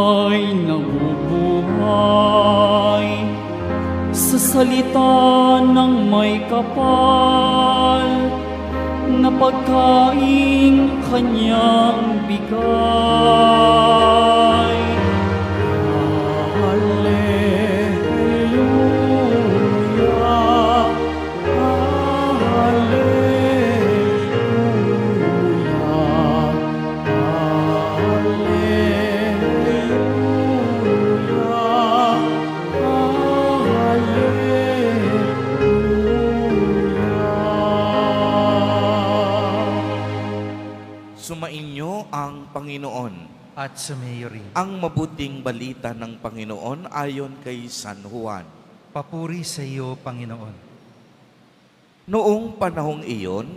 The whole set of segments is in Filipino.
ay nabubuhay sa salita ng may kapal na pagkaing kanyang bigay. Hallelujah, Hallelujah, Sumainyo ang Panginoon. At sumayo rin. Ang mabuting balita ng Panginoon ayon kay San Juan. Papuri sa iyo, Panginoon. Noong panahong iyon,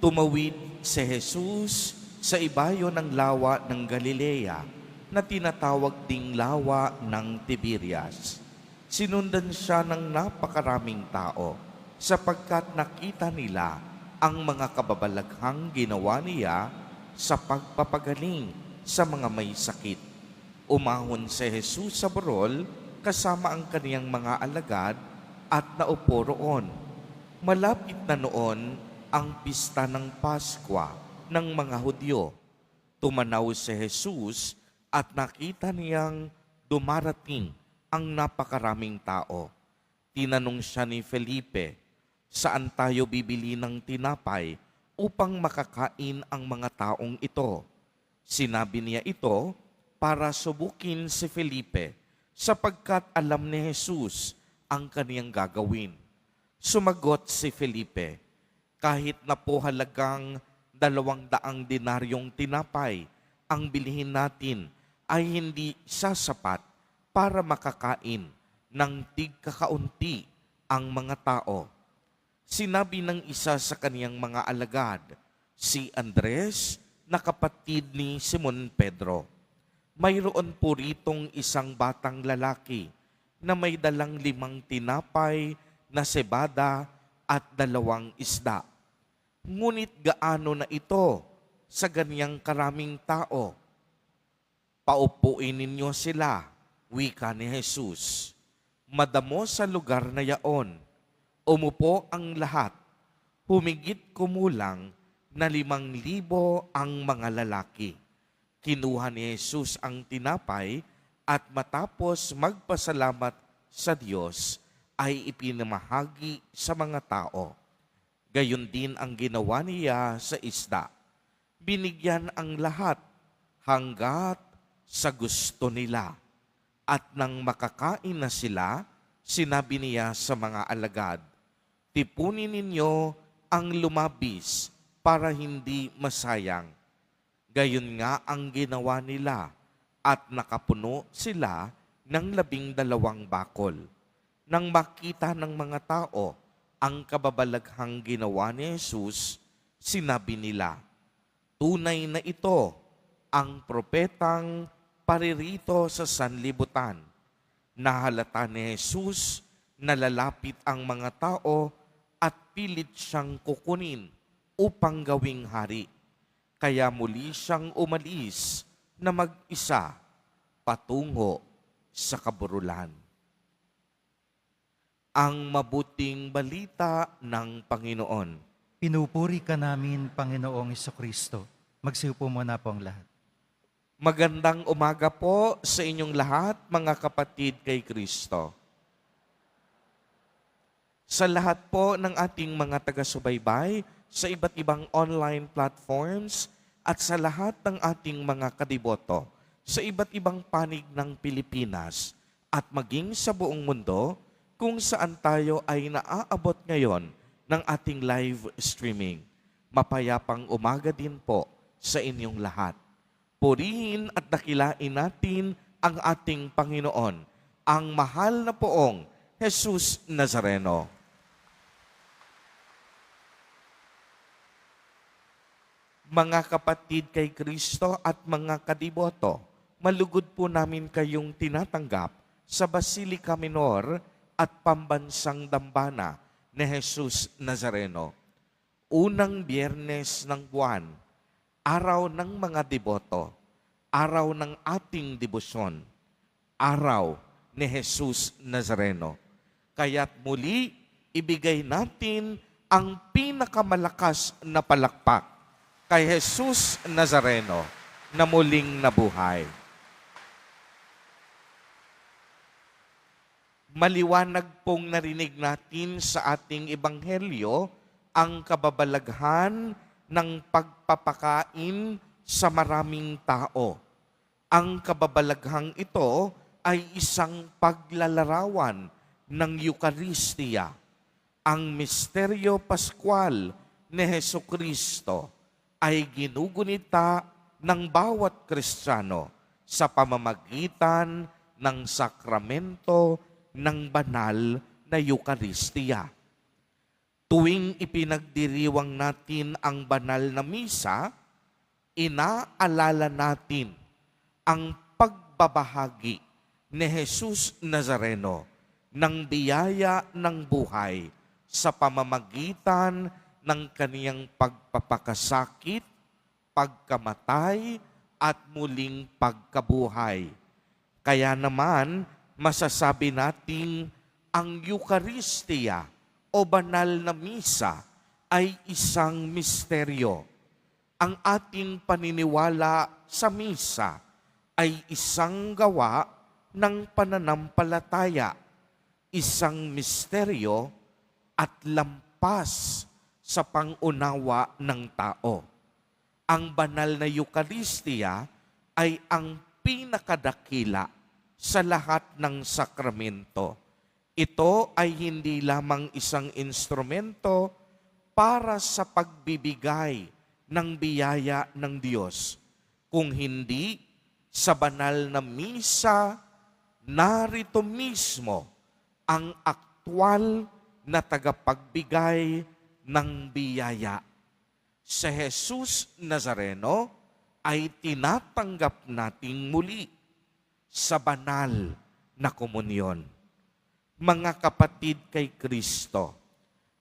tumawid si Jesus sa ibayo ng lawa ng Galilea na tinatawag ding lawa ng Tiberias. Sinundan siya ng napakaraming tao sapagkat nakita nila ang mga kababalaghang ginawa niya sa pagpapagaling sa mga may sakit. Umahon si Jesus sa burol kasama ang kaniyang mga alagad at naupo roon. Malapit na noon ang pista ng Paskwa ng mga Hudyo. Tumanaw si Jesus at nakita niyang dumarating ang napakaraming tao. Tinanong siya ni Felipe, "Saan tayo bibili ng tinapay upang makakain ang mga taong ito?" Sinabi niya ito para subukin si Felipe sapagkat alam ni Jesus ang kaniyang gagawin. Sumagot si Felipe, "Kahit na po halagang 200 denaryong tinapay ang bilhin natin ay hindi sasapat para makakain ng tigkakaunti ang mga tao." Sinabi ng isa sa kaniyang mga alagad, si Andres, na kapatid ni Simon Pedro, "Mayroon po ritong isang batang lalaki na may dalang 5 tinapay na sebada at 2 isda. Ngunit gaano na ito sa ganiyang karaming tao?" "Paupuin ninyo sila," wika ni Jesus. Madamo sa lugar na yaon. Umupo ang lahat. Humigit kumulang na 5,000 ang mga lalaki. Kinuha ni Jesus ang tinapay at matapos magpasalamat sa Diyos ay ipinamahagi sa mga tao. Gayon din ang ginawa niya sa isda. Binigyan ang lahat hanggat sa gusto nila. At nang makakain na sila, sinabi niya sa mga alagad, "Tipunin ninyo ang lumabis para hindi masayang." Gayon nga ang ginawa nila at nakapuno sila ng 12 bakol. Nang makita ng mga tao ang kababalaghang ginawa ni Jesus, sinabi nila, "Tunay na ito ang propetang paririto sa sanlibutan." Nahalata ni Jesus na lalapit ang mga tao at pilit siyang kukunin upang gawing hari. Kaya muli siyang umalis na mag-isa patungo sa kaburulan. Ang mabuting balita ng Panginoon. Pinupuri ka namin, Panginoong Jesucristo. Magsiupo muna po ang lahat. Magandang umaga po sa inyong lahat, mga kapatid kay Kristo. Sa lahat po ng ating mga taga-subaybay sa iba't ibang online platforms at sa lahat ng ating mga kadiboto sa iba't ibang panig ng Pilipinas at maging sa buong mundo kung saan tayo ay naaabot ngayon ng ating live streaming. Mapayapang umaga din po sa inyong lahat. Purihin at dakilain natin ang ating Panginoon, ang mahal na poong Jesus Nazareno. Mga kapatid kay Kristo at mga kadiboto, malugod po namin kayong tinatanggap sa Basilica Minor at Pambansang Dambana ni Jesus Nazareno. Unang Biyernes ng buwan, araw ng mga deboto, araw ng ating debosyon, araw ni Jesus Nazareno. Kaya't muli, ibigay natin ang pinakamalakas na palakpak kay Jesus Nazareno na muling nabuhay. Maliwanag pong narinig natin sa ating ebanghelyo ang kababalaghan ng pagpapakain sa maraming tao. Ang kababalaghang ito ay isang paglalarawan ng Eukaristiya, ang misteryo Pascual ni Hesukristo ay ginugunita ng bawat Kristiyano sa pamamagitan ng sakramento ng banal na Eukaristiya. Tuwing ipinagdiriwang natin ang banal na misa, inaalala natin ang pagbabahagi ni Jesus Nazareno ng biyaya ng buhay sa pamamagitan ng kaniyang pagpapakasakit, pagkamatay, at muling pagkabuhay. Kaya naman, masasabi nating ang Eukaristiya o banal na misa ay isang misteryo. Ang ating paniniwala sa misa ay isang gawa ng pananampalataya, isang misteryo at lampas sa pangunawa ng tao. Ang banal na Eukaristiya ay ang pinakadakila sa lahat ng sakramento. Ito ay hindi lamang isang instrumento para sa pagbibigay ng biyaya ng Diyos. Kung hindi, sa banal na misa, narito mismo ang aktwal na tagapagbigay ng biyaya. Si Jesus Nazareno ay tinatanggap nating muli sa banal na komunyon. Mga kapatid kay Kristo,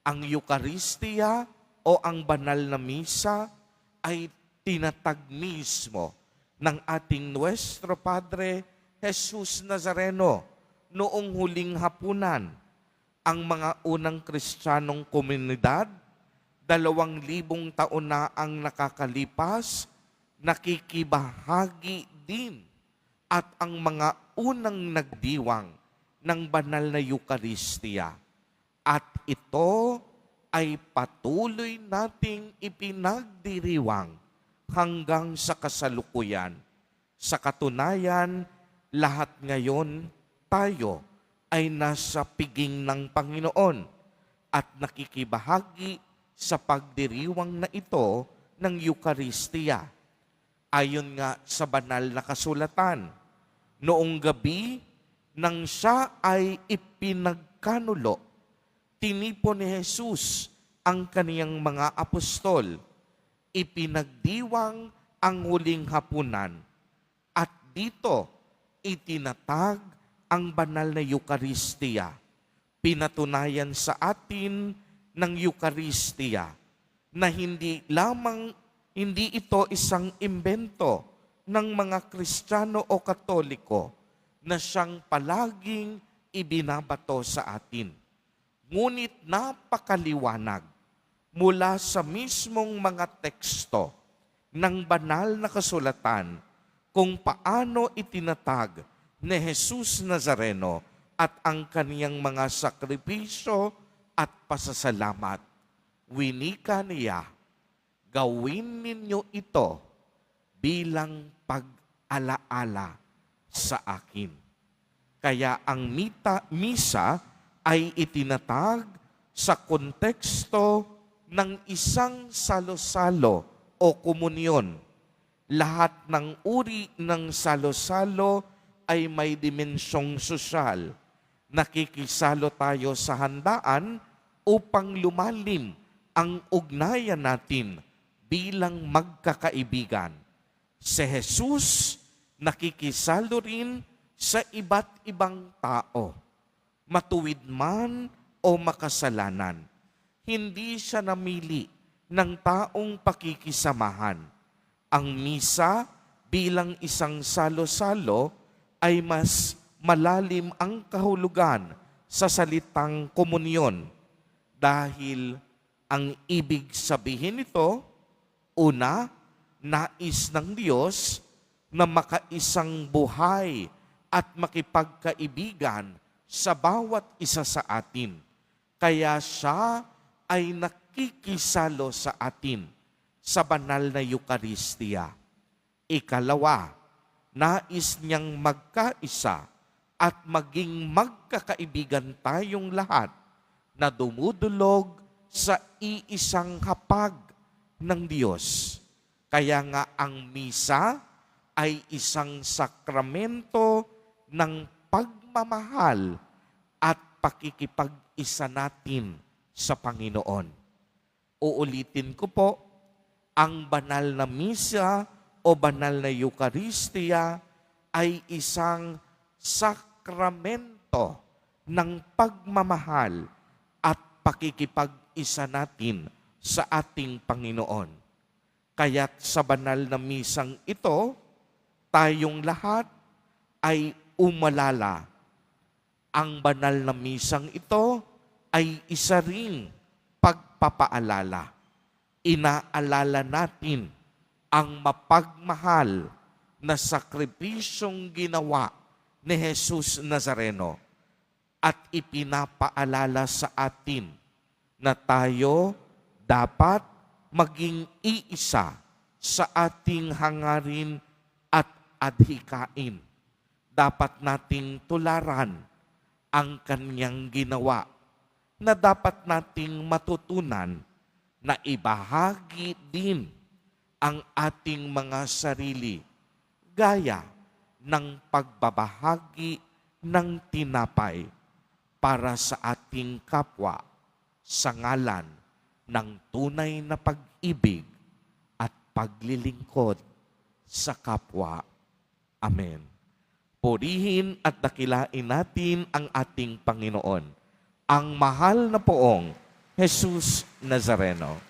ang Eukaristiya o ang banal na misa ay tinatag mismo ng ating Nuestro Padre Jesus Nazareno noong huling hapunan. Ang mga unang Kristiyanong komunidad, 2,000 taon na ang nakakalipas, nakikibahagi din at ang mga unang nagdiwang ng banal na Eukaristiya. At ito ay patuloy nating ipinagdiriwang hanggang sa kasalukuyan. Sa katunayan, lahat ngayon tayo ay nasa piging ng Panginoon at nakikibahagi sa pagdiriwang na ito ng Eukaristiya. Ayon nga sa banal na kasulatan, noong gabi nang siya ay ipinagkanulo, tinipon ni Jesus ang kaniyang mga apostol, ipinagdiwang ang huling hapunan, at dito itinatag ang banal na Eukaristiya. Pinatunayan sa atin ng Eukaristiya na hindi ito isang imbento ng mga Kristiyano o Katoliko na siyang palaging ibinabato sa atin. Ngunit napakaliwanag mula sa mismong mga teksto ng banal na kasulatan kung paano itinatag ni Jesus Nazareno at ang kaniyang mga sakripisyo at pasasalamat. Winika niya, gawin ninyo ito bilang pag-alaala sa akin. Kaya ang misa ay itinatag sa konteksto ng isang salo-salo o komunyon. Lahat ng uri ng salo-salo ay may dimensyong sosyal. Nakikisalo tayo sa handaan upang lumalim ang ugnayan natin bilang magkakaibigan. Si Jesus nakikisalo rin sa iba't ibang tao, matuwid man o makasalanan. Hindi siya namili ng taong pakikisamahan. Ang misa bilang isang salo-salo ay mas malalim ang kahulugan sa salitang komunyon dahil ang ibig sabihin nito, una, nais ng Diyos na makaisang buhay at makipagkaibigan sa bawat isa sa atin. Kaya siya ay nakikisalo sa atin sa banal na Eucharistia. Ikalawa, nais niyang magkaisa at maging magkakaibigan tayong lahat na dumudulog sa iisang hapag ng Diyos. Kaya nga ang misa ay isang sakramento ng pagmamahal at pakikipag-isa natin sa Panginoon. Uulitin ko po, ang banal na misa o banal na Eucharistia ay isang sakramento ng pagmamahal at pakikipag-isa natin sa ating Panginoon. Kaya't sa banal na misang ito, tayong lahat ay umalala. Ang banal na misang ito ay isa ring pagpapaalala. Inaalala natin ang mapagmahal na sakripisyong ginawa ni Jesus Nazareno at ipinapaalala sa atin na tayo dapat maging iisa sa ating hangarin at adhikain. Dapat nating tularan ang kanyang ginawa na dapat nating matutunan na ibahagi din ang ating mga sarili gaya ng pagbabahagi ng tinapay para sa ating kapwa sa ngalan ng tunay na pag-ibig at paglilingkod sa kapwa. Amen. Purihin at dakilain natin ang ating Panginoon, ang mahal na poong Jesus Nazareno.